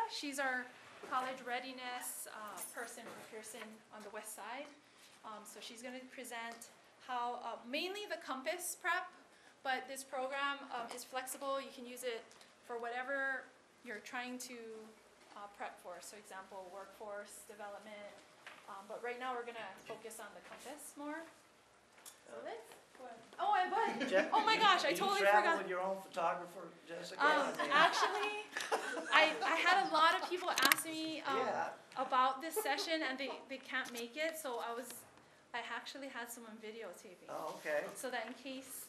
She's our college readiness person for Pearson on the west side. So she's going to present how, mainly the Compass prep, but this program is flexible. You can use it for whatever you're trying to prep for. So example, workforce development. But right now we're going to focus on the Compass more. So this? Oh, and but, oh my gosh, I totally forgot. You travel with your own photographer, Jessica? Actually, I had a lot of people ask me about this session, and they can't make it, so I actually had someone videotaping. Oh, okay. So that in case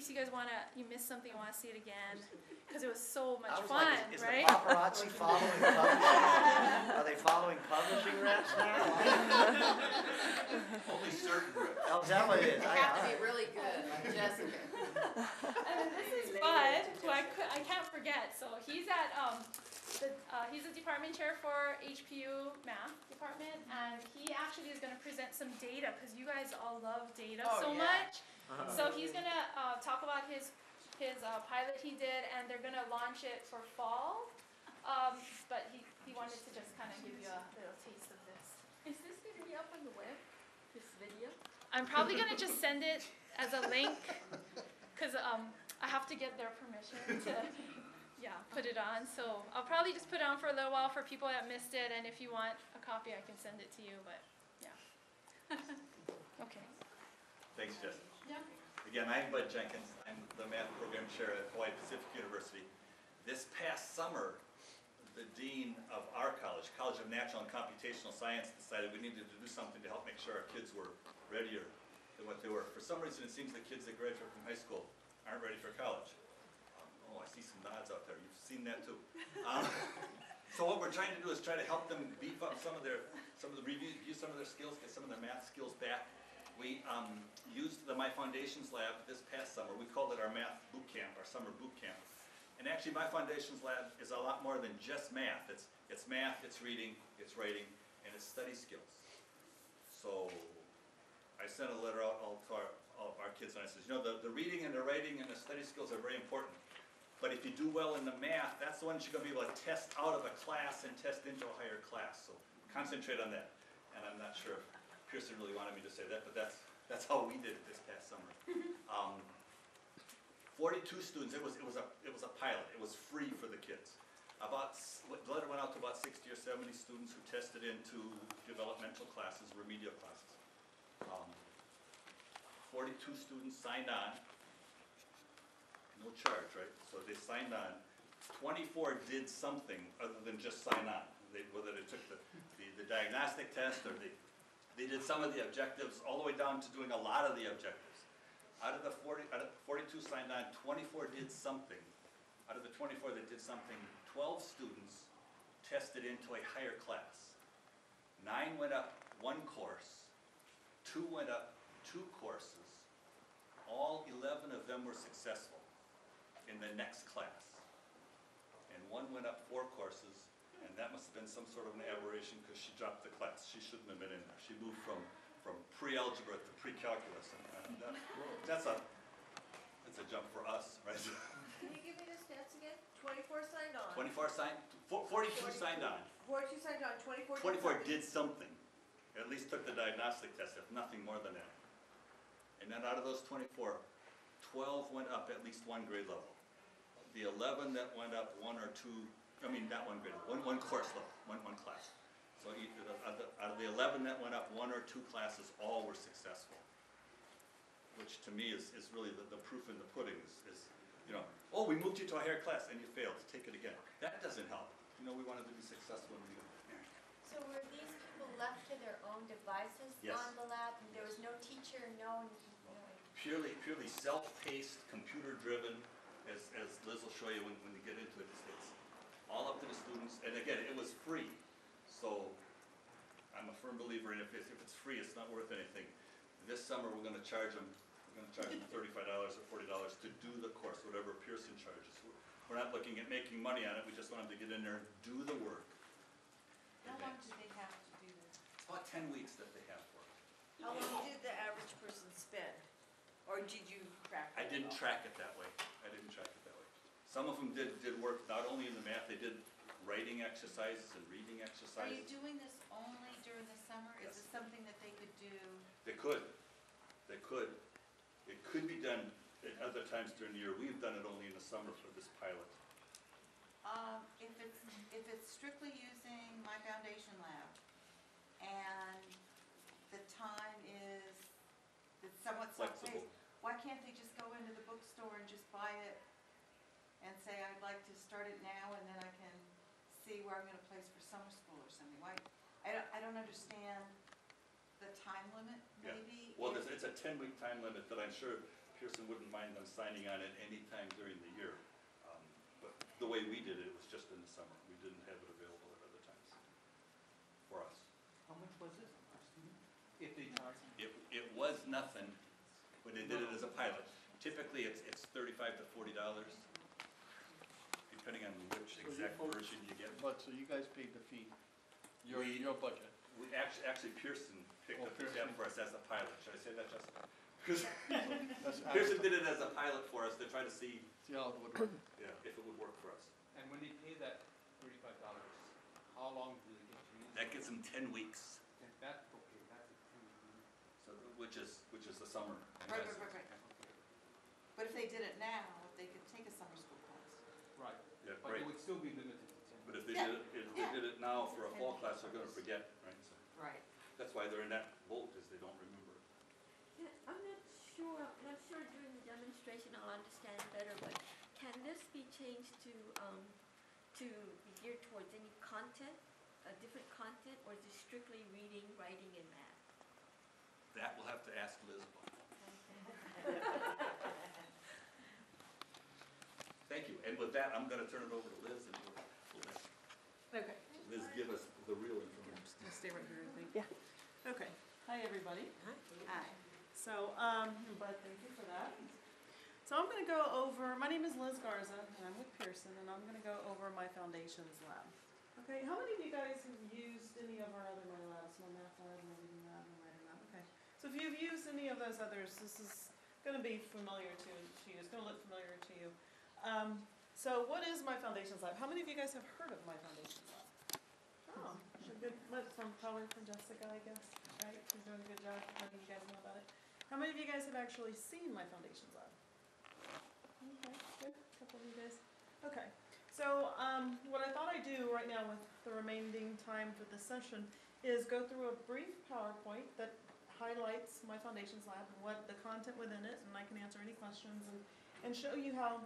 you guys you missed something and want to see it again, because it was so much fun, like, is right? the paparazzi following publishing? Are they following publishing reps now? Only certain reps. Oh, is that what it is? They have to be really good, like Jessica. And then this is Bud, who I can't forget. So he's at he's a department chair for HPU math department, and he actually is going to present some data because you guys all love data much. So he's going to talk about his pilot he did, and they're going to launch it for fall. But he wanted to just kind of give you a little taste of this. Is this going to be up on the web, this video? I'm probably going to just send it as a link because I have to get their permission to put it on. So I'll probably just put it on for a little while for people that missed it, and if you want a copy I can send it to you, but yeah. Okay. Thanks, Jessica. Yeah. Again, I'm Bud Jenkins. I'm the math program chair at Hawaii Pacific University. This past summer, the dean of our college, College of Natural and Computational Science, decided we needed to do something to help make sure our kids were readier than what they were. For some reason, it seems the kids that graduate from high school aren't ready for college. Oh, I see some nods out there. You've seen that too. So what we're trying to do is try to help them beef up some of their skills, get some of their math skills back. We used the MyFoundationsLab this past summer. We called it our math boot camp, our summer boot camp. And actually, MyFoundationsLab is a lot more than just math. It's math, it's reading, it's writing, and it's study skills. So I sent a letter out to all of our kids, and I said, you know, the reading and the writing and the study skills are very important. But if you do well in the math, that's the one you're going to be able to test out of a class and test into a higher class. So concentrate on that. And I'm not sure if Pearson really wanted me to say that, but that's how we did it this past summer. 42 students. It was a pilot. It was free for the kids. The letter went out to about 60 or 70 students who tested into developmental classes, remedial classes. 42 students signed on. No charge, right? So they signed on. 24 did something other than just sign on. Whether they took the diagnostic test or they did some of the objectives, all the way down to doing a lot of the objectives. Out of the 42 signed on, 24 did something. Out of the 24 that did something, 12 students tested into a higher class. 9 went up 1 course. 2 went up 2 courses. All 11 of them were successful in the next class. And 1 went up 4 courses, and that must have been some sort of an aberration because she dropped the class. She shouldn't have been in there. She moved from pre-algebra to pre-calculus. And that's a jump for us, right? Can you give me the stats again? 24 signed on. 42 signed on. 42 signed on, 24 did something. At least took the diagnostic test, if nothing more than that. And then out of those 24, 12 went up at least 1 grade level. The 11 that went up 1 or 2, I mean not 1 grade level, one course level, one class. So out of the 11 that went up 1 or 2 classes, all were successful. Which to me is really the proof in the pudding is, you know, oh, we moved you to a higher class and you failed, take it again. That doesn't help. You know, we wanted to be successful in the So were these people left to their own devices Yes. on the lab? And there was no teacher, no. Purely self-paced, computer-driven, as Liz will show you when you get into it. It's all up to the students, and again, it was free. So I'm a firm believer in if it's free, it's not worth anything. This summer we're going to charge them. We're going to charge them $35 or $40 to do the course, whatever Pearson charges. We're not looking at making money on it. We just want them to get in there and do the work. How long do they have to do this? It's about 10 weeks that they have for it. How long did the average person spend? Or did you track it? I didn't track it that way. Some of them did work not only in the math, they did writing exercises and reading Are you exercises. doing this only during the summer? Is Yes. this something that they could do? They could. It could be done at other times during the year. We've done it only in the summer for this pilot. If it's strictly using MyFoundationLab and the time is, it's somewhat Flexible. self-paced, why can't they just go into the bookstore and just buy it and say, I'd like to start it now and then I can see where I'm gonna place for summer school or something? Why, I don't understand the time limit, Yeah. maybe? Well, if- it's a 10-week time limit, but I'm sure Pearson wouldn't mind them signing on it any time during the year. But the way we did it was just in the summer. We didn't have it available at other times for us. How much was it? If they charge? It was nothing when they did it as a pilot. Typically, it's $35 to $40, depending on which exact version you get. But, so you guys paid the fee, We- your budget? We actually Pearson picked Oh, up the tab Pearson. for us as a pilot. Should I say that, Jessica? Because That's Pearson did it as a pilot for us to try to see, See how it would work. if it would work for us. And when they pay that $35, how long do they get to use it? That gets them 10 weeks, And that's okay, that's a two. so which is the summer. And Right, that's- right, right, right. But if they did it now, they could take a summer school class. Right, Yeah, but right. it would still be limited to 10. But if they Yeah, did it now for a fall class, they're gonna forget, right? So Right. that's why they're in that boat, is they don't remember. Yeah, I'm not sure during the demonstration I'll understand better, but can this be changed to be geared towards any content, a different content, or is it strictly reading, writing, and math? That we'll have to ask Liz about. Thank you, and with that, I'm gonna turn it over to Liz, and we'll let Okay, Liz give us the real information. just gonna stay right here, I think. Yeah. Okay, hi, everybody. Hi. So, Bud, thank you for that. So I'm gonna go over, my name is Liz Garza, and I'm with Pearson, and I'm gonna go over MyFoundationsLab. Okay, how many of you guys have used any of our other labs, my math lab, my reading lab, my writing lab? Okay, so if you've used any of those others, this is gonna be familiar to you, it's gonna look familiar to you. So what is MyFoundationslab? How many of you guys have heard of MyFoundationslab? Oh, good, probably from Jessica, I guess, right? She's doing a good job letting you guys know about it. How many of you guys have actually seen MyFoundationslab? Okay, good, a couple of you guys. Okay, so what I thought I'd do right now with the remaining time for this session is go through a brief PowerPoint that highlights MyFoundationsLab and what the content within it, and I can answer any questions and show you how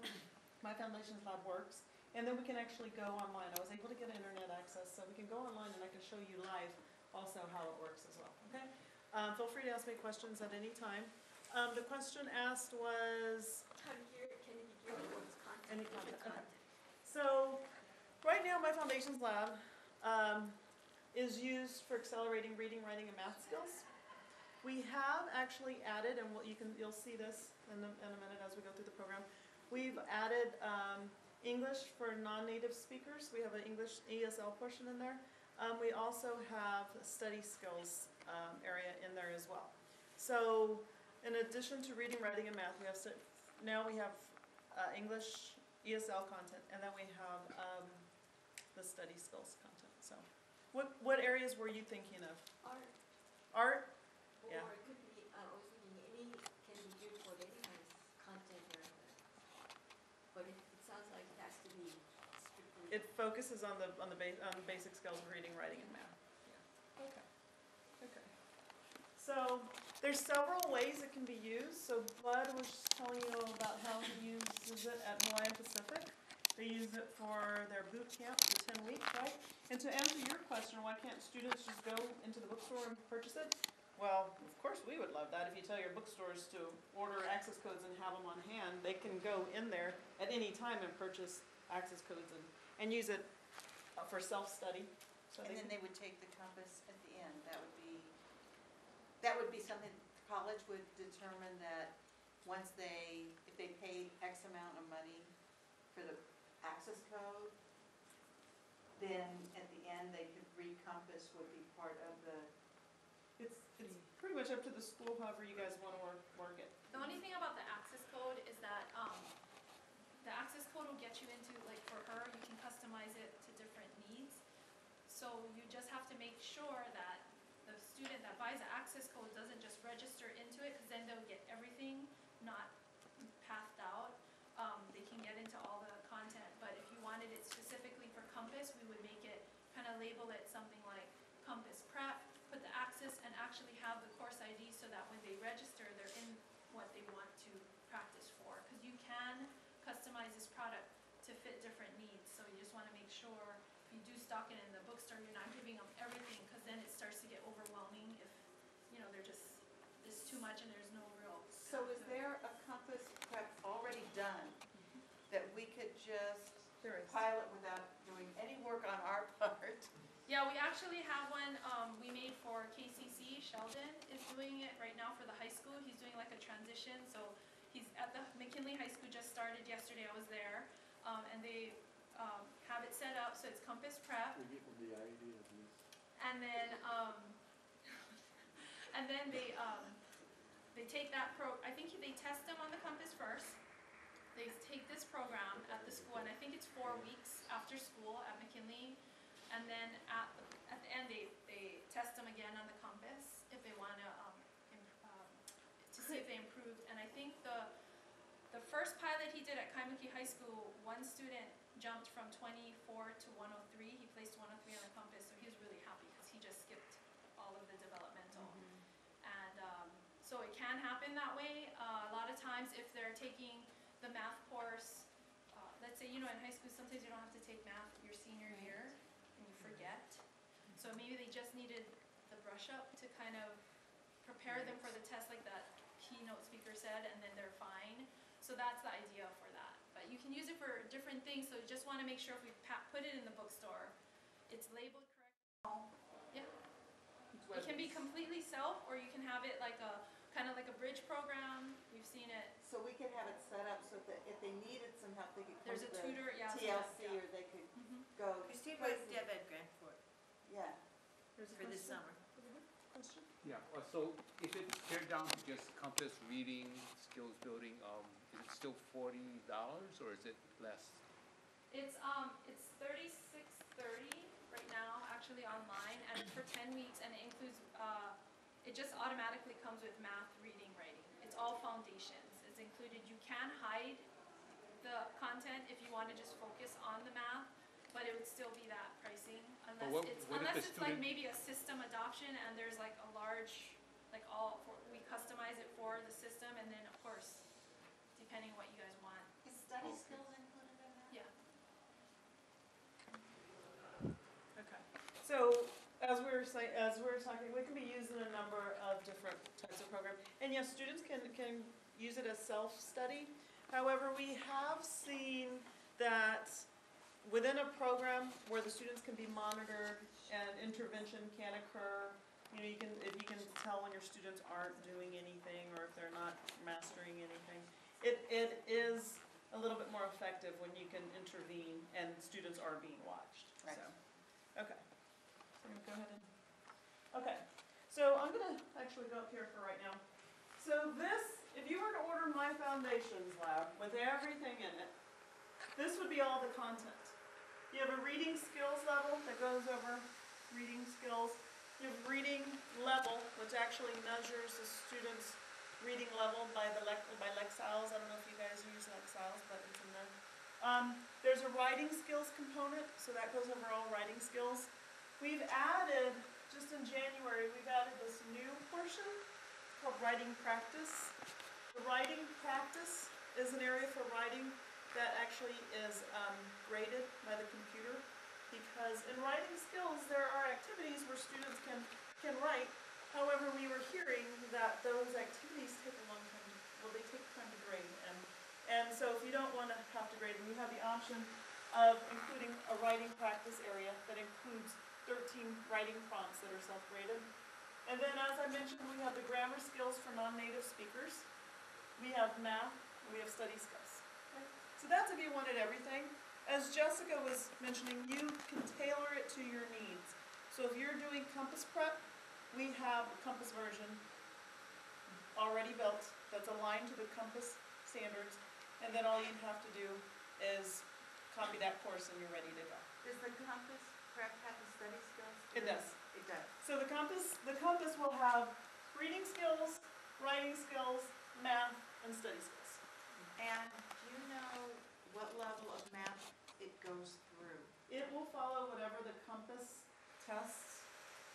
MyFoundationsLab works. And then we can actually go online. I was able to get internet access, so we can go online and I can show you live also how it works as well, okay? Feel free to ask me questions at any time. The question asked was, Can it be geared towards content? Any different content, okay. So, right now, MyFoundationslab is used for accelerating reading, writing, and math skills. We have actually added, and you'll see this in a minute as we go through the program. We've added English for non-native speakers. We have an English ESL portion in there. We also have a study skills area in there as well. So, in addition to reading, writing, and math, now we have English ESL content, and then we have the study skills content. So, what areas were you thinking of? Art, Art? or Yeah. it could be, I was thinking can be geared toward any kind of content or, but it sounds like it has to be strictly. It focuses on the basic skills of reading, writing, and math. Yeah. Okay. Okay. So there's several ways it can be used. So Bud was just telling you about how he uses it at Hawaiian Pacific. They use it for their boot camp for 10 weeks, right? And to answer your question, why can't students just go into the bookstore and purchase it? Well, of course we would love that. If you tell your bookstores to order access codes and have them on hand, they can go in there at any time and purchase access codes and use it for self-study. So And then they would take the compass at the end. That would be something the college would determine that once if they paid X amount of money for the access code, then at the end they could re-compass would be part of the. It's pretty much up to the school, however you guys want to work it. The only thing about the access code is that the access code will get you into, like for her, you can customize it to different So you just have to make sure that the student that buys the access code doesn't just register into it, because then they'll get everything not pathed out. They can get into all the content, but if you wanted it specifically for Compass, we would make it, kind of label it something like Compass Prep, put the access, and actually have the course ID so that when they register, they're in what they want to practice for. Because you can customize this product to fit different needs, so you just want to make sure if you do stock it in the bookstore, you're not giving them everything, because then it starts to get overwhelming if, you know, they're just, there's too much and there's no real. So is there a Compass Prep already done that we could just There is. pilot without doing any work on our part? Yeah, we actually have one we made for KCC. Sheldon is doing it right now for the high school. He's doing like a transition. So he's at the McKinley High School, just started yesterday. I was there. And they have it set up so it's Compass Prep. We get the idea of this. And then they take that I think they test them on the Compass first. They take this program at the school, and I think it's 4 weeks after school at McKinley. And then at the end, they test them again on the Compass if they want to see if they improved. And I think the first pilot he did at Kaimuki High School, one student jumped from 24 to 103. He placed 103 on the Compass, so he was really happy because he just skipped all of the developmental. And so it can happen that way. A lot of times if they're taking the math course, let's say, you know, in high school sometimes you don't have to take math your senior year and you forget. So maybe they just needed the brush up to kind of prepare them for the test like that keynote speaker said, and then they're fine. So that's the idea for that. But you can use it for different things, so you just want to make sure if we put it in the bookstore, it's labeled correctly. Yeah. It can be completely self, or you can have it like a kind of like a bridge program. We've seen it. So we can have it set up so that if they needed some help, they could come There's to a the tutor, yeah. TLC, or they could go. Christine wrote a DevEd grant for it, Yeah. There's a for this question? summer. Question? Yeah, so if it pared down to just Compass reading, skills building, is it still $40 or is it less? It's $36.30 right now, actually online, and it's for 10 weeks, and it includes it just automatically comes with math, reading, writing. It's all foundations. It's included. You can hide the content if you want to just focus on the math, but it would still be that pricing But unless if the it's like student- maybe a system adoption and there's like a large, like we customize it for the system, and then of course, depending what you guys want. Is study skills included in that? Yeah. Okay. So as we were talking, we can be used in a number of different types of programs. And yes, students can use it as self-study. However, we have seen that within a program where the students can be monitored and intervention can occur, you know, if you can tell when your students aren't doing anything or if they're not mastering anything, it is a little bit more effective when you can intervene and students are being watched. Right. So, okay. So I'm gonna go ahead and, okay. So I'm gonna actually go up here for right now. So this, if you were to order MyFoundationsLab with everything in it, this would be all the content. You have a reading skills level that goes over reading skills. You have reading level, which actually measures the student's reading level by Lexile. I don't know if you guys use Lexile, but it's in there. There's a writing skills component, so that goes over all writing skills. We've added, just in January, we've added this new portion called writing practice. The writing practice is an area for writing that actually is graded by the computer, because in writing skills there are activities where students can write. However, we were hearing that those activities take a long time. They take time to grade, and so if you don't want to have to grade them, you have the option of including a writing practice area that includes 13 writing prompts that are self-graded. And then, as I mentioned, we have the grammar skills for non-native speakers. We have math, and we have study skills. Okay? So that's if you wanted everything. As Jessica was mentioning, you can tailor it to your needs. So if you're doing Compass Prep, we have a Compass version already built that's aligned to the Compass standards, and then all you have to do is copy that course and you're ready to go. Does the Compass prep have the study skills? It does. It does. So the compass will have reading skills, writing skills, math, and study skills. And do you know what level of math it goes through? It will follow whatever the compass tests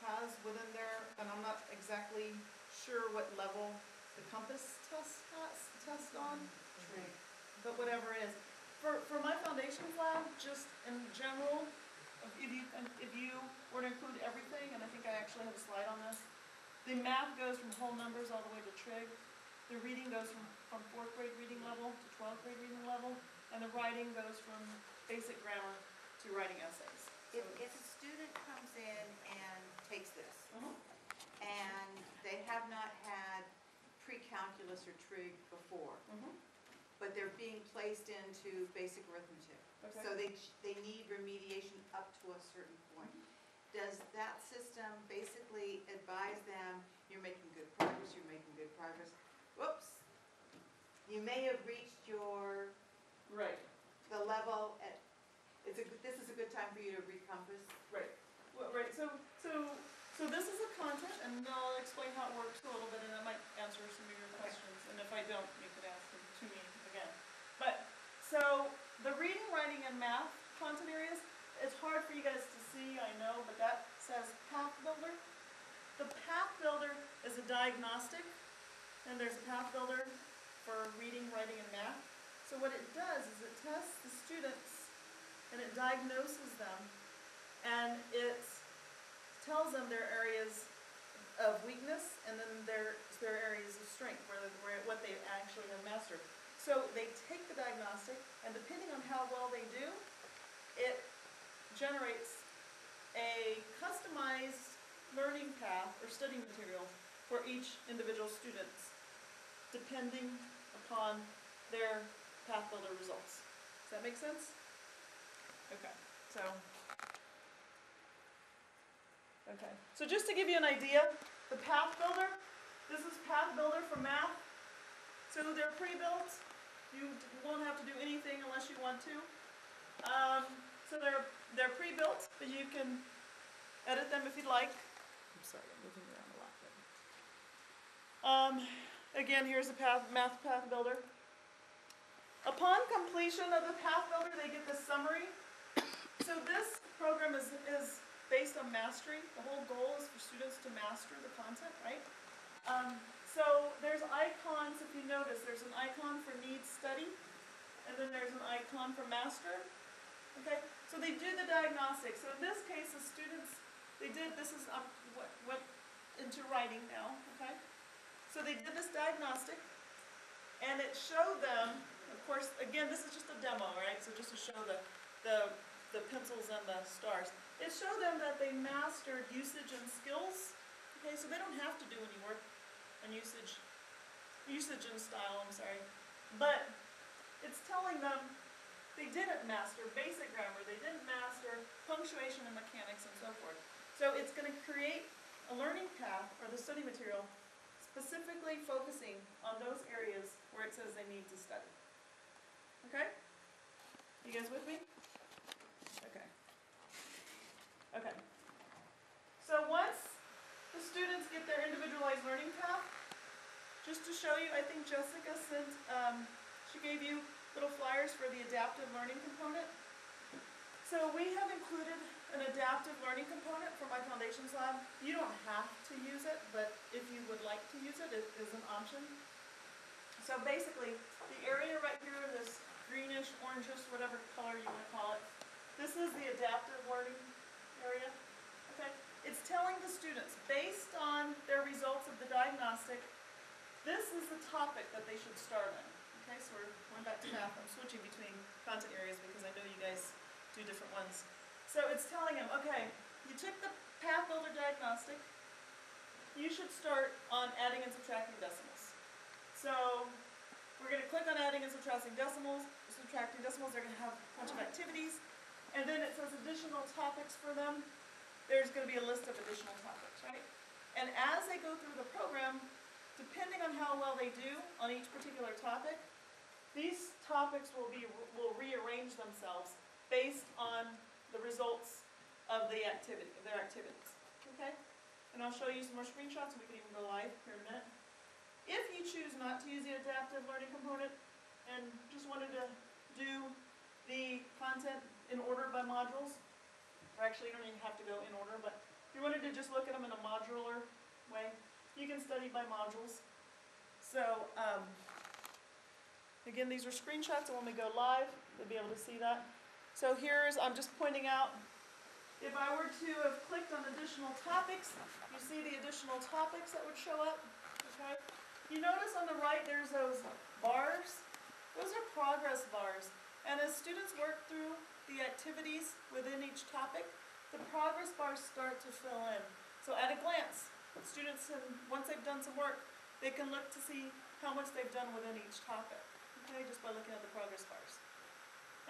has within there, and I'm not exactly sure what level the compass test on, but whatever it is. For my foundations lab, just in general, if you were to include everything, and I think I actually have a slide on this, the math goes from whole numbers all the way to trig. The reading goes from 4th grade reading level to 12th grade reading level, and the writing goes from basic grammar to writing essays. If a student comes in and takes this, Mhm. and they have not had pre-calculus or trig before, Mhm. but they're being placed into basic arithmetic, Okay. so they need remediation up to a certain point. Does that system basically advise them, you're making good progress, whoops, you may have reached Right. the level at, this is a good time for you to recompass? Right. Well, right. So this is the content, and I'll explain how it works a little bit, and that might answer some of your questions. And if I don't, you can ask them to me again. But so the reading, writing, and math content areas. It's hard for you guys to see, I know, but that says Path Builder. The Path Builder is a diagnostic, and there's a Path Builder for reading, writing, and math. So what it does is it tests the students, and it diagnoses them, and it tells them their areas of weakness, and then their areas of strength, where what they actually have mastered. So they take the diagnostic, and depending on how well they do, it generates a customized learning path or study material for each individual student, depending upon their Path Builder results. Does that make sense? Okay, so just to give you an idea, the Path Builder, this is Path Builder for math. So they're pre-built. You won't have to do anything unless you want to. So they're pre-built, but you can edit them if you'd like. I'm sorry, I'm moving around a lot. Again, here's the Math Path Builder. Upon completion of the Path Builder, they get this summary. So this program is based on mastery. The whole goal is for students to master the content, right? So there's icons, if you notice, there's an icon for needs study, and then there's an icon for master. Okay, so they do the diagnostic. So in this case, the students, this is what went into writing now, okay? So they did this diagnostic, and it showed them, of course, again, this is just a demo, right? So just to show the pencils and the stars. It showed them that they mastered usage and skills. Okay, so they don't have to do any work on usage and style, I'm sorry. But it's telling them they didn't master basic grammar, they didn't master punctuation and mechanics and so forth. So it's going to create a learning path or the study material specifically focusing on those areas where it says they need to study. Okay? You guys with me? Okay. Okay. So once the students get their individualized learning path, just to show you, I think Jessica sent, she gave you little flyers for the adaptive learning component. So we have included an adaptive learning component for MyFoundationsLab. You don't have to use it, but if you would like to use it, it is an option. So basically, the area right here, this greenish, orangish, whatever color you want to call it, this is the adaptive learning area. Okay? It's telling the students, based on their results of the diagnostic, this is the topic that they should start on. Okay, so we're going back to math. I'm switching between content areas because I know you guys do different ones. So it's telling them, okay, you took the Path Builder diagnostic, you should start on adding and subtracting decimals. So we're going to click on adding and subtracting decimals. They're going to have a bunch of activities. And then it says additional topics for them. There's going to be a list of additional topics, right? And as they go through the program, depending on how well they do on each particular topic, these topics will rearrange themselves based on the results of their activities, okay? And I'll show you some more screenshots, and we can even go live here in a minute. If you choose not to use the adaptive learning component and just wanted to do the content in order by modules, or actually you don't even have to go in order, but if you wanted to just look at them in a modular way, you can study by modules. So, again, these are screenshots, and when we go live, you'll be able to see that. So I'm just pointing out, if I were to have clicked on additional topics, you see the additional topics that would show up, okay? You notice on the right there's those bars. Those are progress bars. And as students work through the activities within each topic, the progress bars start to fill in. So at a glance, students, once they've done some work, they can look to see how much they've done within each topic, okay, just by looking at the progress bars.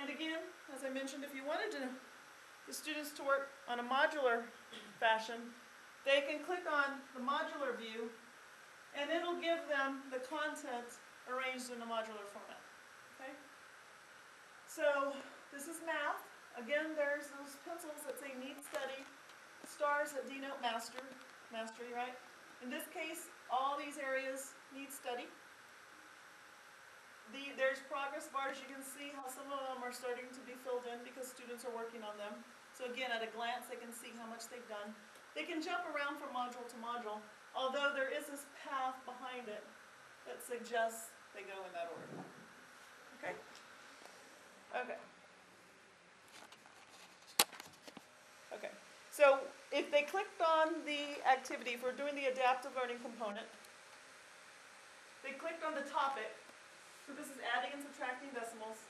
And again, as I mentioned, if you wanted the students to work on a modular fashion, they can click on the modular view, and it'll give them the content arranged in a modular format, okay? So this is math. Again, there's those pencils that say need study, stars that denote mastery, right? In this case, all these areas need study. There's progress bars. You can see how some of them are starting to be filled in because students are working on them. So again, at a glance, they can see how much they've done. They can jump around from module to module, although there is this path behind it that suggests they go in that order. Okay? Okay. Okay. So if they clicked on the activity, if we're doing the adaptive learning component, they clicked on the topic. So this is adding and subtracting decimals.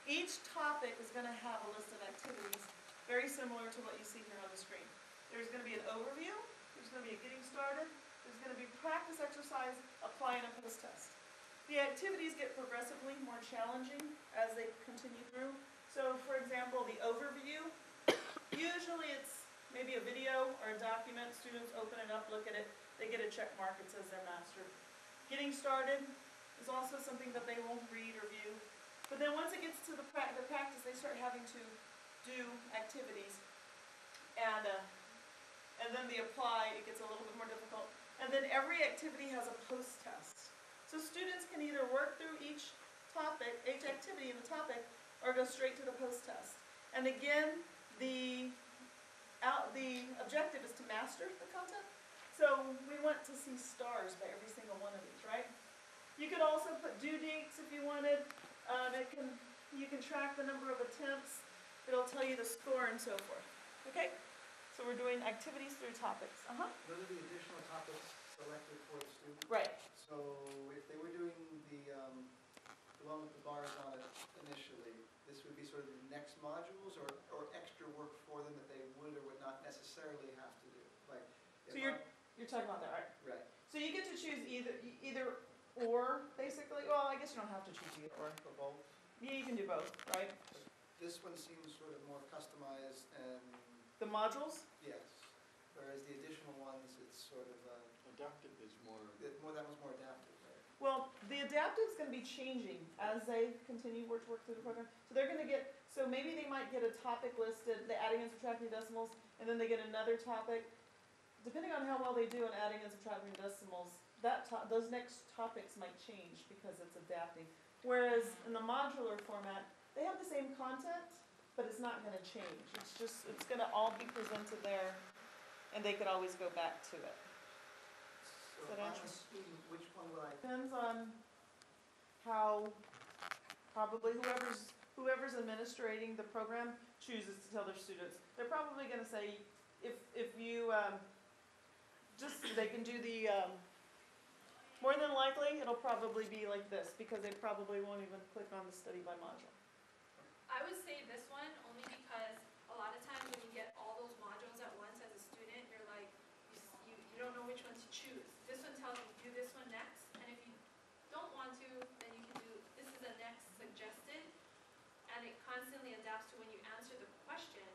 Each topic is going to have a list of activities very similar to what you see here on the screen. There's going to be an overview, there's going to be a getting started, there's going to be practice exercise, apply, and a post-test. The activities get progressively more challenging as they continue through. So for example, the overview, usually it's maybe a video or a document. Students open it up, look at it, they get a check mark, it says they're mastered. Getting started is also something that they will read or view. But then once it gets to the practice, they start having to do activities. And then the apply, it gets a little bit more difficult. And then every activity has a post-test. So students can either work through each activity in the topic, or go straight to the post-test. And again, the objective is to master the content. So we want to see stars by every single one of these, right? You could also put due dates if you wanted. You can track the number of attempts. It'll tell you the score and so forth. Okay? So we're doing activities through topics. Those are the additional topics selected for the student. Right. So if they were doing the one with the bars on it initially, this would be sort of the next modules or extra work for them that they would or would not necessarily have to do. Like, So you're talking about that, right? right. So you get to choose either or, basically. Well, I guess you don't have to choose either or. For both. Yeah, you can do both, right? This one seems sort of more customized and The modules? yes, whereas the additional ones, it's sort of Adaptive is more, that one's more adaptive, right? Well, the adaptive is going to be changing as they continue to work through the program. So they're going to get, so maybe they might get a topic listed, the adding and subtracting decimals, and then they get another topic. Depending on how well they do in adding and subtracting decimals, those next topics might change because it's adapting. Whereas in the modular format, they have the same content, but it's not going to change. It's going to all be presented there, and they could always go back to it. So Is that if I'm a interesting? student, which one will I? Depends on how probably whoever's administrating the program chooses to tell their students. They're probably going to say, if you they can do the more than likely it'll probably be like this, because they probably won't even click on the study by module. I would say this one only because a lot of times when you get all those modules at once as a student, you're like, you don't know which one to choose. This one tells you do this one next, and if you don't want to, then you can do, this is the next suggested, and it constantly adapts to when you answer the question,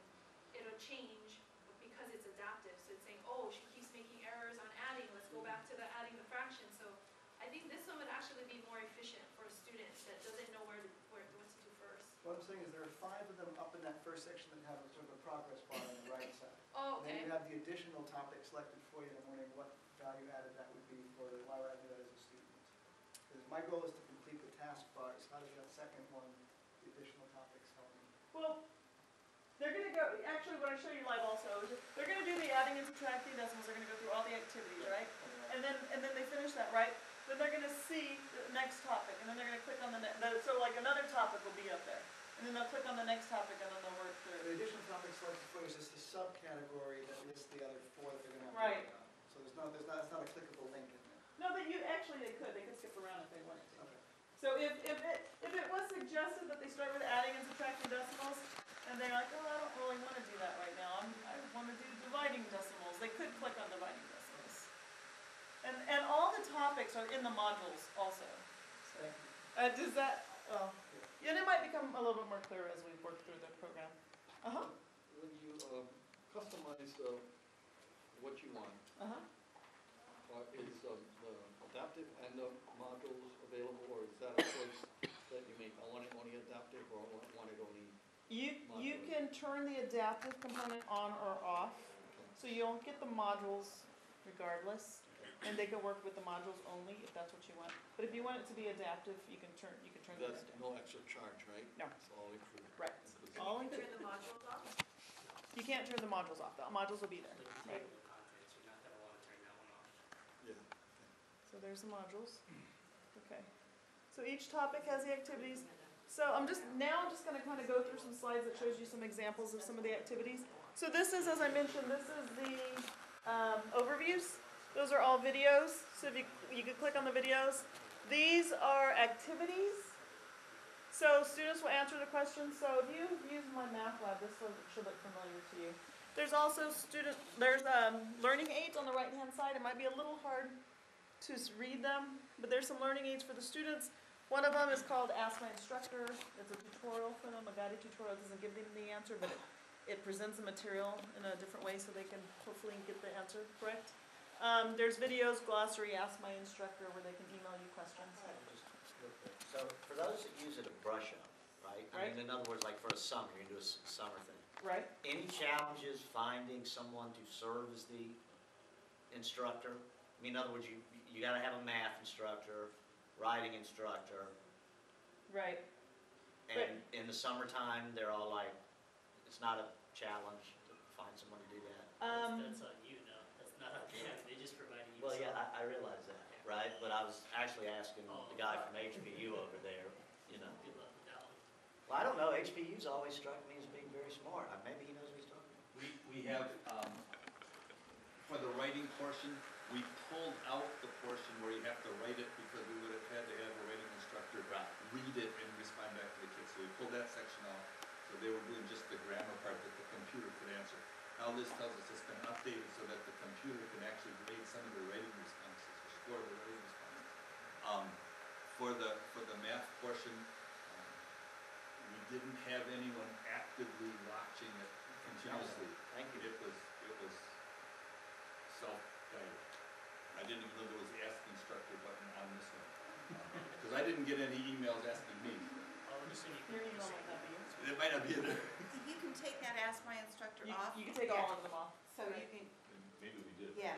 it'll change because it's adaptive. So it's saying, oh, she keeps making errors on adding, let's go back to the adding the fraction. So I think this one would actually be more efficient for a student that doesn't know what to do first. What I'm saying is there are 5 of them up in that first section that have a sort of a progress bar in it. Okay. then you have the additional topic selected for you, and I'm wondering what value added that would be for, why would I do that as a student? Because my goal is to complete the task bars, how does that second one, the additional topics help me? Well, they're gonna go, actually, when I show you live also, they're gonna do the adding and subtracting decimals, they're gonna go through all the activities, right? And then they finish that, right? Then they're gonna see the next topic, and then they're gonna click on the next, so like another topic will be up there. And then they'll click on the next topic, and then they'll work So through. the additional topic selected for you is just the subcategory that lists the other four that they're gonna have to Right. work on. So it's not a clickable link in there. No, but they could skip around if they wanted to. Okay. So if it was suggested that they start with adding and subtracting decimals, and they're like, oh, I don't really wanna do that right now, I wanna do dividing decimals, they could click on dividing decimals. And all the topics are in the modules also. Thank you. Does that, and it might become a little bit more clear as we work through the program. Uh-huh, When you customize what you want, is the adaptive and the modules available, or is that a choice that you make? I want it only adaptive, or I want it only? you can turn the adaptive component on or off, so you'll get the modules regardless, and they can work with the modules only if that's what you want. But if you want it to be adaptive, you can turn the That's adaptive. no extra charge, right? No. It's all included. Right. Inclusive. All Turn included. the modules off? You can't turn the modules off, the modules will be there. Right. Table of contents, you're not gonna wanna turn that one off. Yeah. So there's the modules. Okay. So each topic has the activities. So I'm just gonna kind of go through some slides that shows you some examples of some of the activities. So this is, as I mentioned, this is the overviews. Those are all videos. So if you can click on the videos. These are activities. So students will answer the questions. So if you've used my math lab, this should look familiar to you. There's also learning aids on the right-hand side. It might be a little hard to read them, but there's some learning aids for the students. One of them is called Ask My Instructor. It's a tutorial for them, a guided tutorial. It doesn't give them the answer, but it presents the material in a different way so they can hopefully get the answer correct. There's videos, glossary, Ask My Instructor, where they can email you questions. So for those that use it a brush up, right? I mean, in other words, like for a summer, you do a summer thing. Right? Any challenges finding someone to serve as the instructor? I mean, in other words, you gotta have a math instructor, writing instructor, Right. and in the summertime, they're all like, it's not a challenge to find someone to do that. That's on you, no, that's not on them, they just provide you. Well, yeah, I realize that, right? But I was actually asking the guy from HPU over there, you know. Good luck with that one. Well, I don't know, HPU's always struck me as being very smart. Maybe he knows what he's talking about. We have, for the writing portion, we pulled out the portion where you have to write it because we would have had to have a writing instructor read it and respond back to the kids. So we pulled that section out. So they were doing just the grammar part that the computer could answer. Now this tells us it's been updated so that the computer can actually grade some of the writing responses or score the writing responses. For the math portion, we didn't have anyone actively watching it continuously. Thank you. It was self-guided. I didn't even know there was the Ask Instructor button on this one. Because I didn't get any emails asking me. Oh, I'm assuming you Your can email use might not be in. It might not be in there. You can take that Ask My Instructor off. You can take all of them off. So you can, Maybe we did. yeah.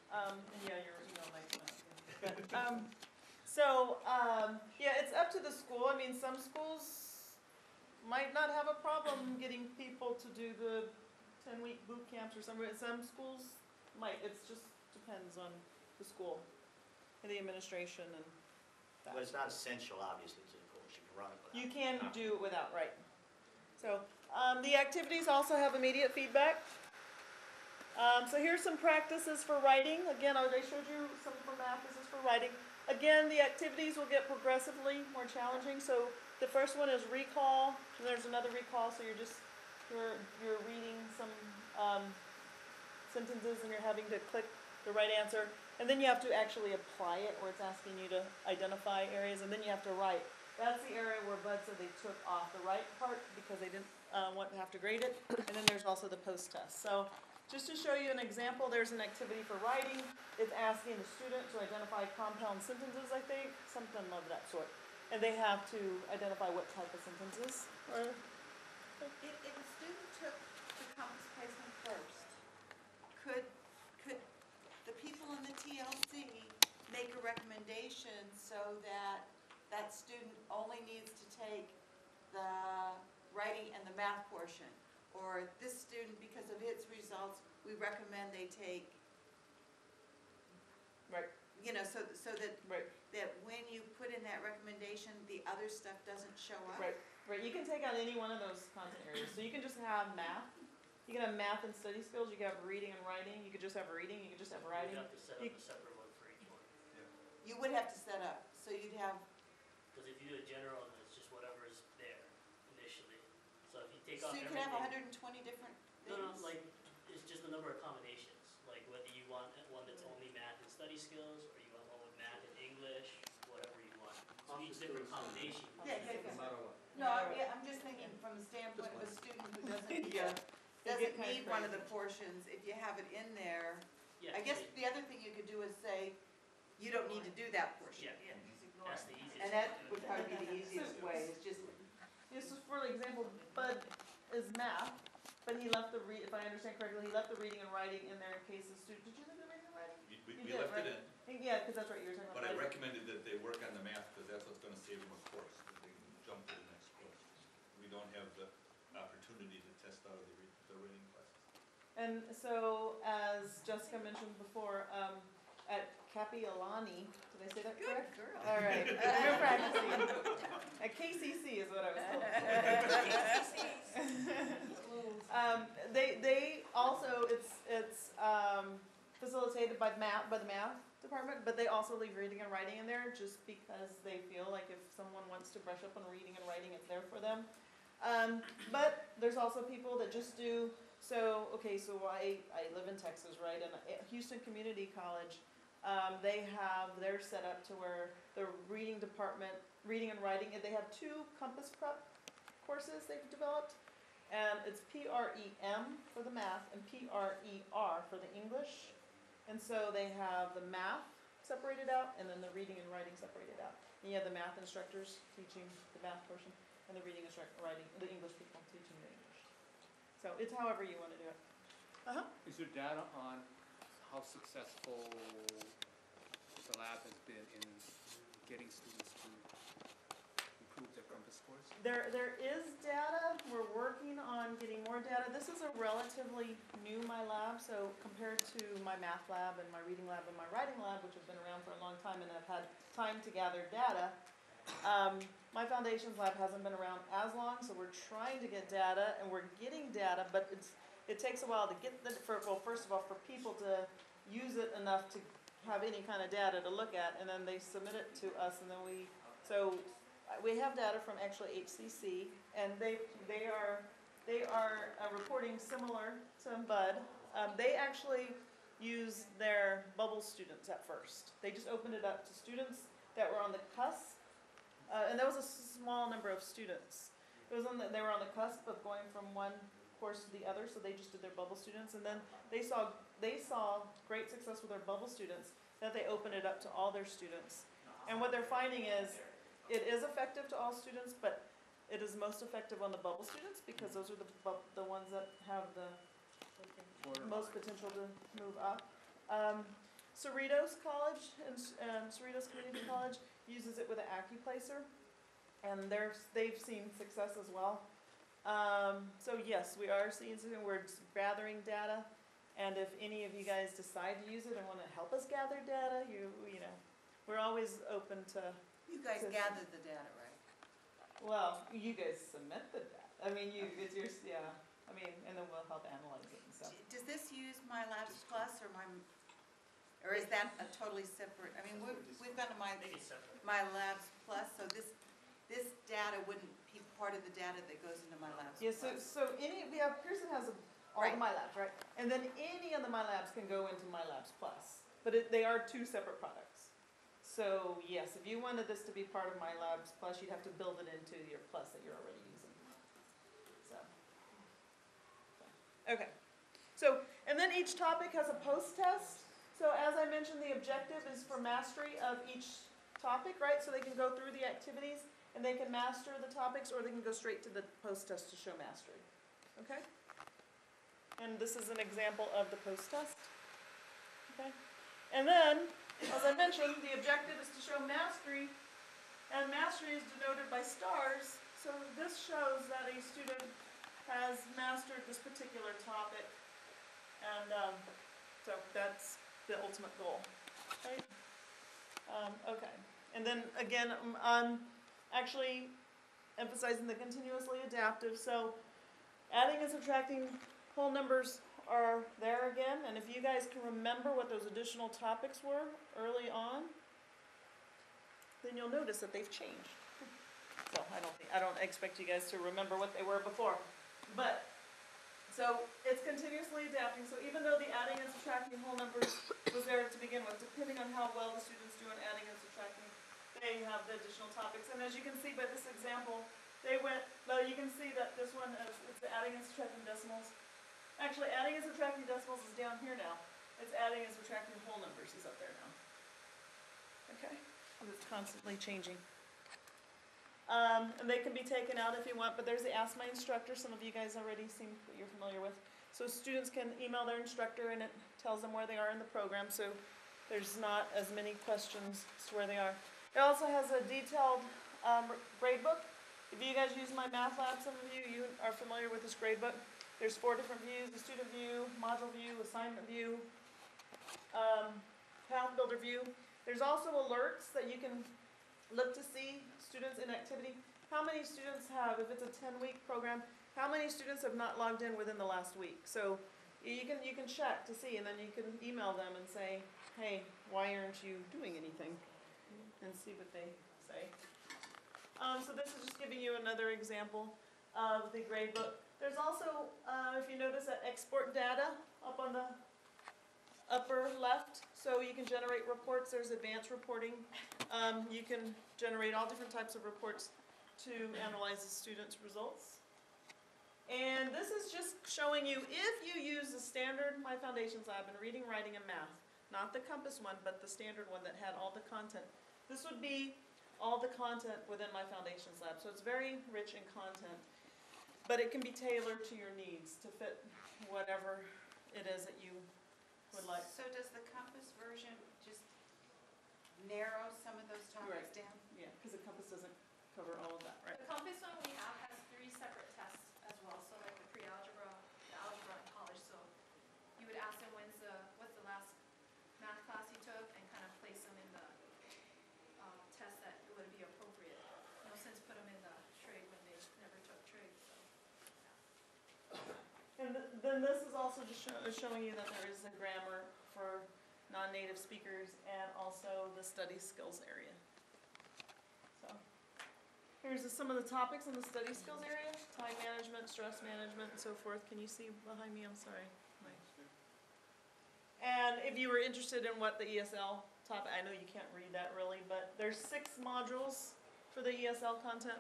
And yeah, your email might not be in. Yeah, it's up to the school. I mean, some schools might not have a problem getting people to do the 10-week boot camps or something. Some schools might. It just depends on the school and the administration and that. But it's not essential, obviously, to the course. You can run it without. You can do it without, right. So the activities also have immediate feedback. So here's some practices for writing. Again, I showed you some for math. This is for writing. Again, the activities will get progressively more challenging. So the first one is recall. And there's another recall. So you're reading some sentences and you're having to click the right answer. And then you have to actually apply it, where it's asking you to identify areas, and then you have to write. That's the area where Bud said they took off the right part because they didn't want to have to grade it. And then there's also the post-test. So just to show you an example, there's an activity for writing. It's asking the student to identify compound sentences, I think, something of that sort. And they have to identify what type of sentences. If a student took the compass placement first, could the people in the TLC make a recommendation so that that student only needs to take the writing and the math portion? Or this student, because of its results, we recommend they take, Right, you know, so that, right, that when you put in that recommendation, the other stuff doesn't show up? right, right. You can take out any one of those content areas. So you can just have math. You can have math and study skills. You can have reading and writing. You could just have reading. You could just have writing. You have to set up You- a separate one for each one. You would have to set up, so you'd have, Because if you do a general, then it's just whatever is there initially. So if you take so off you everything. could have 120 different things? No, like, it's just the number of combinations, like whether you want one that's only math and study skills, or you want one with math and English, whatever you want. So each different combination. Yeah, yeah, No yeah. matter what. No, yeah, I'm just thinking from the standpoint of a student who doesn't, Yeah. They get doesn't kinda need one of the crazy. portions, if you have it in there. Yeah, I guess so the other thing you could do is say, you don't need to do that portion. Yeah, that's the easiest. And way that to do it. would probably be the easiest way, is just, This is for example, Bud is math, but he left if I understand correctly, he left the reading and writing in there in case the student, did you leave the reading and writing? We You did, left it right? in, Yeah, because that's right, you were talking but about. I writing. recommended that they work on the math, because that's what's gonna save them a course, that they can jump to the next course. We don't have the opportunity to test out of the reading classes. And so, as Jessica mentioned before, at Kapiolani, did I say that good correct? girl. All right, we're practicing. At KCC is what I was told. They also, it's facilitated by the math department, but they also leave reading and writing in there just because they feel like if someone wants to brush up on reading and writing, it's there for them. But there's also people that just do, so I live in Texas, right, and at Houston Community College, they're set up to where the reading department, reading and writing, they have 2 Compass Prep courses they've developed, and it's PREM for the math and PRER for the English. And so they have the math separated out and then the reading and writing separated out. And you have the math instructors teaching the math portion and the reading writing, the English people teaching the English. So it's however you want to do it. Is there data on how successful the lab has been in getting students to improve their compass scores? There is data. We're working on getting more data. This is a relatively new MyLab, so compared to my math lab and my reading lab and my writing lab, which have been around for a long time and have had time to gather data, MyFoundationsLab hasn't been around as long, so we're trying to get data, and we're getting data, but it takes a while to get first of all, for people to use it enough to have any kind of data to look at, and then they submit it to us, and then we have data from actually HCC, and they are reporting similar to Bud. They actually use their bubble students at first. They just opened it up to students that were on the cusp, and that was a small number of students. They were on the cusp of going from one course to the other, so they just did their bubble students, and then they saw great success with their bubble students, that they opened it up to all their students. And what they're finding is, it is effective to all students, but it is most effective on the bubble students because those are the ones that have the most potential to move up. Cerritos College and Cerritos Community College uses it with an AccuPlacer, and they've seen success as well. So yes, we are seeing something. We're gathering data, and if any of you guys decide to use it and want to help us gather data, you know, we're always open to. You guys gathered the data, right? Well, you guys submit the data. I mean, it's your, yeah. I mean, and then we'll help analyze it and stuff. Does this use MyLabs Plus or is that a totally separate, I mean, we've gone to I think it's separate. MyLabs Plus, so this data wouldn't be part of the data that goes into MyLabs Yeah, Plus? so Pearson has all Right. the MyLabs, right? And then any of the MyLabs can go into MyLabs Plus, but they are 2 separate products. So yes, if you wanted this to be part of MyLabs Plus, you'd have to build it into your Plus that you're already using. Okay. So, and then each topic has a post-test. So as I mentioned, the objective is for mastery of each topic, right? So they can go through the activities and they can master the topics, or they can go straight to the post-test to show mastery. Okay? And this is an example of the post-test. Okay? And then, as I mentioned, the objective is to show mastery, and mastery is denoted by stars. So this shows that a student has mastered this particular topic, and so that's the ultimate goal. Right? Okay. And then again, I'm actually emphasizing the continuously adaptive. So adding and subtracting whole numbers are there again, and if you guys can remember what those additional topics were early on, then you'll notice that they've changed. So I don't expect you guys to remember what they were before, but so it's continuously adapting. So even though the adding and subtracting whole numbers was there to begin with, depending on how well the students do in adding and subtracting, they have the additional topics. And as you can see by this example, you can see that this one is the adding and subtracting decimals. Actually, adding and subtracting decimals is down here now. It's adding and subtracting whole numbers is up there now. Okay? It's constantly changing. And they can be taken out if you want, but there's the Ask My Instructor. Some of you guys already seem that you're familiar with. So students can email their instructor and it tells them where they are in the program, so there's not as many questions as to where they are. It also has a detailed grade book. If you guys use MyFoundationsLab, some of you are familiar with this grade book. There's 4 different views: the student view, module view, assignment view, path builder view. There's also alerts that you can look to see students in activity. How many students have, if it's a 10-week program, how many students have not logged in within the last week? So you can check to see, and then you can email them and say, hey, why aren't you doing anything? And see what they say. So this is just giving you another example of the grade book. There's also, if you notice, that export data up on the upper left, so you can generate reports. There's advanced reporting. You can generate all different types of reports to analyze the students' results. And this is just showing you, if you use the standard MyFoundationsLab in reading, writing, and math, not the Compass one, but the standard one that had all the content, this would be all the content within MyFoundationsLab. So it's very rich in content, but it can be tailored to your needs to fit whatever it is that you would like. So does the Compass version just narrow some of those topics down? Yeah, because the Compass doesn't cover all of that, right? The Compass one we have has 3 separate tests as well, so like the pre-algebra, the algebra, and college. So you would ask them what's the last math class you took, and kind of place them in the test that would be appropriate. No sense put them in the trade when they never took trade. So. And then this is also just showing you that there is a grammar for non-native speakers and also the study skills area. So here's some of the topics in the study skills area: time management, stress management, and so forth. Can you see behind me? I'm sorry. And if you were interested in what the ESL topic, I know you can't read that really, but there's 6 modules for the ESL content.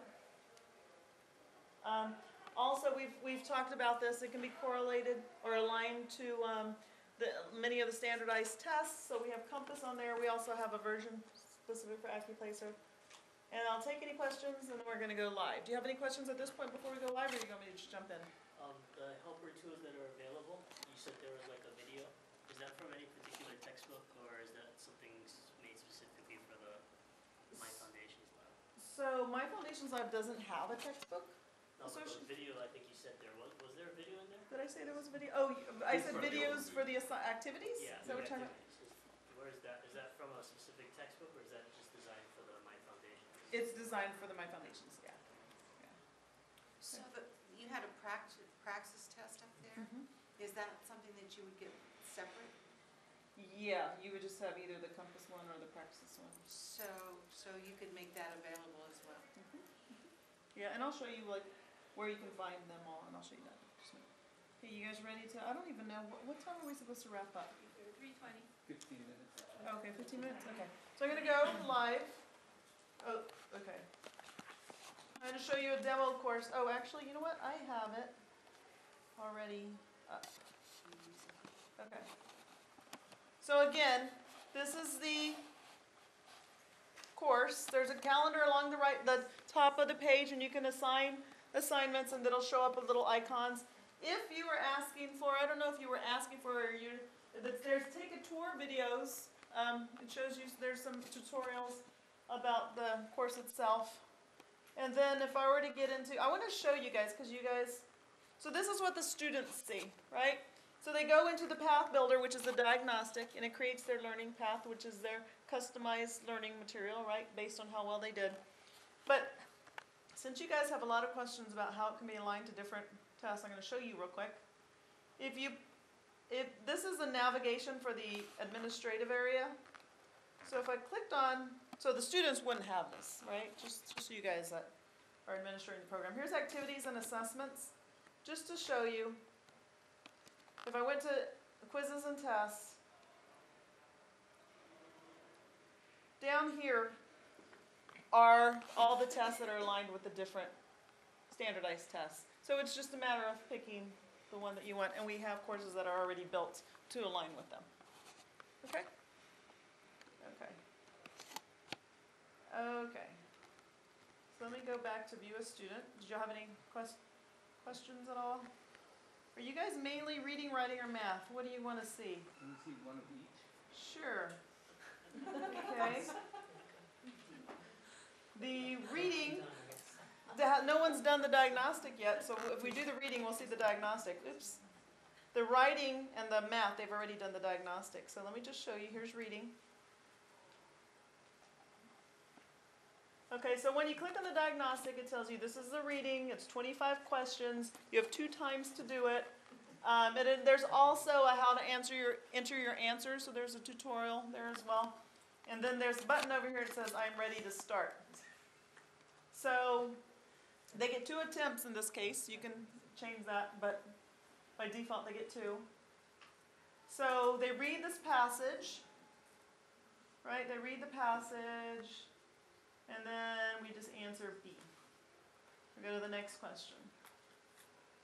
Also, we've talked about this. It can be correlated or aligned to many of the standardized tests. So we have Compass on there. We also have a version specific for AccuPlacer. And I'll take any questions, and then we're going to go live. Do you have any questions at this point before we go live, or are you going to just jump in? The helper tools that are available, you said there was like a video. Is that from any particular textbook, or is that something made specifically for the MyFoundationsLab? So MyFoundationsLab doesn't have a textbook. No, but the video, I think you said there was there a video in there? Did I say there was a video? Oh, I said videos for the activities? Yeah. Is that what you're talking about? Where is that? Is that from a specific textbook, or is that just designed for the MyFoundations? It's designed for the MyFoundations, yeah. So you had a praxis test up there? Is that something that you would get separate? Yeah, you would just have either the Compass one or the Praxis one. So you could make that available as well? Yeah, and I'll show you like where you can find them all, and I'll show you that. Okay, you guys ready to, I don't even know, what time are we supposed to wrap up? 3:20. 15 minutes. Okay, 15 minutes, okay. So I'm gonna go live. Oh, okay. I'm gonna show you a demo course. Oh, actually, you know what? I have it already up. Okay. So again, this is the course. There's a calendar along the top of the page, and you can assign assignments, and it'll show up with little icons. if you were asking for, I don't know if you were asking for, there's take a tour videos. It shows you, there's some tutorials about the course itself. And then if I were to get into, I want to show you guys, because you guys, so this is what the students see, right? So they go into the path builder, which is the diagnostic, and it creates their learning path, which is their customized learning material, right, based on how well they did. But since you guys have a lot of questions about how it can be aligned to different tests, I'm going to show you real quick. If this is the navigation for the administrative area. So if I clicked on, so the students wouldn't have this, right? Just so you guys that are administrating the program. Here's activities and assessments, just to show you. If I went to quizzes and tests, down here are all the tests that are aligned with the different standardized tests. So it's just a matter of picking the one that you want, and we have courses that are already built to align with them. Okay? Okay. Okay. So let me go back to view a student. Did you have any questions at all? Are you guys mainly reading, writing, or math? What do you want to see? Can you see one of each? Sure. Okay. The reading, no one's done the diagnostic yet, so if we do the reading, we'll see the diagnostic. Oops. The writing and the math, they've already done the diagnostic. So let me just show you. Here's reading. Okay, so when you click on the diagnostic, it tells you this is the reading. It's 25 questions. You have 2 times to do it. And then there's also a how to enter your answers. So there's a tutorial there as well. And then there's a button over here that says I'm ready to start. So they get 2 attempts in this case. You can change that, but by default they get 2. So they read this passage, right? They read the passage, and then we just answer B. We go to the next question.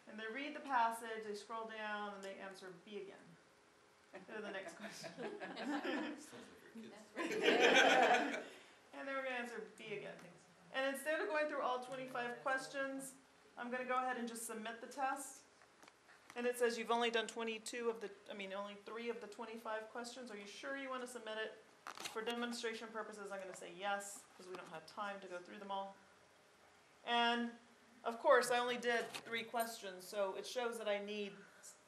And they read the passage, they scroll down, and they answer B again. Go to the next question. And then we're going to answer B again. And instead of going through all 25 questions, I'm going to go ahead and just submit the test. And it says you've only done only 3 of the 25 questions. Are you sure you want to submit it? For demonstration purposes, I'm going to say yes, because we don't have time to go through them all. And of course, I only did 3 questions, so it shows that I need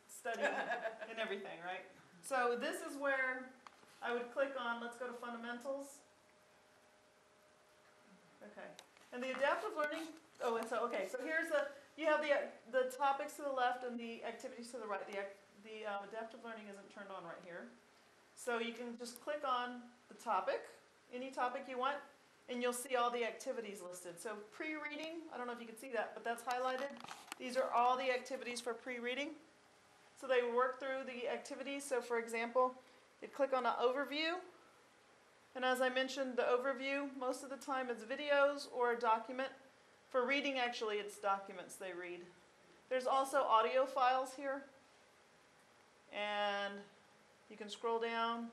study and everything, right? So this is where I would click on, let's go to fundamentals. Okay. And the adaptive learning, so here's you have the topics to the left and the activities to the right. The adaptive learning isn't turned on right here. So you can just click on the topic, any topic you want, and you'll see all the activities listed. So pre-reading, I don't know if you can see that, but that's highlighted. These are all the activities for pre-reading. So they work through the activities. So for example, you click on an overview. And as I mentioned, the overview, most of the time it's videos or a document. For reading, actually, it's documents they read. There's also audio files here. And you can scroll down.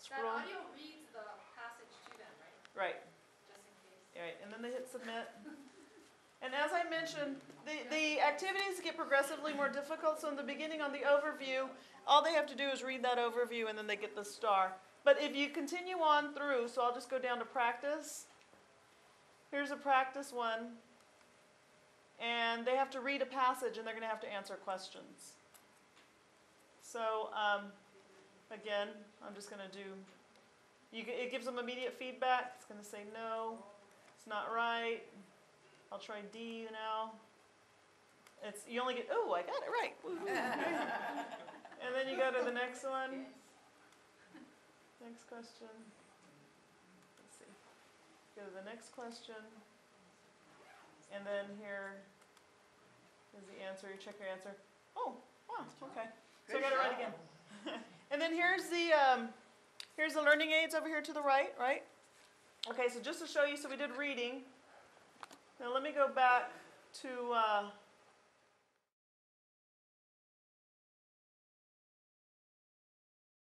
That audio reads the passage to them, right? Right. Just in case. Right, and then they hit submit. And as I mentioned, the activities get progressively more difficult. So in the beginning on the overview, all they have to do is read that overview and then they get the star. But if you continue on through, so I'll just go down to practice. Here's a practice one. And they have to read a passage and they're going to have to answer questions. So again, I'm just going to do, it gives them immediate feedback. It's going to say no, it's not right. I'll try D now. You only get, oh, I got it right. And then you go to the next one. Next question. Let's see. Go to the next question. And then here is the answer. You check your answer. Oh, wow, okay. So I got it right again. And then here's the learning aids over here to the right, right? Okay, so just to show you, so we did reading. Now let me go back to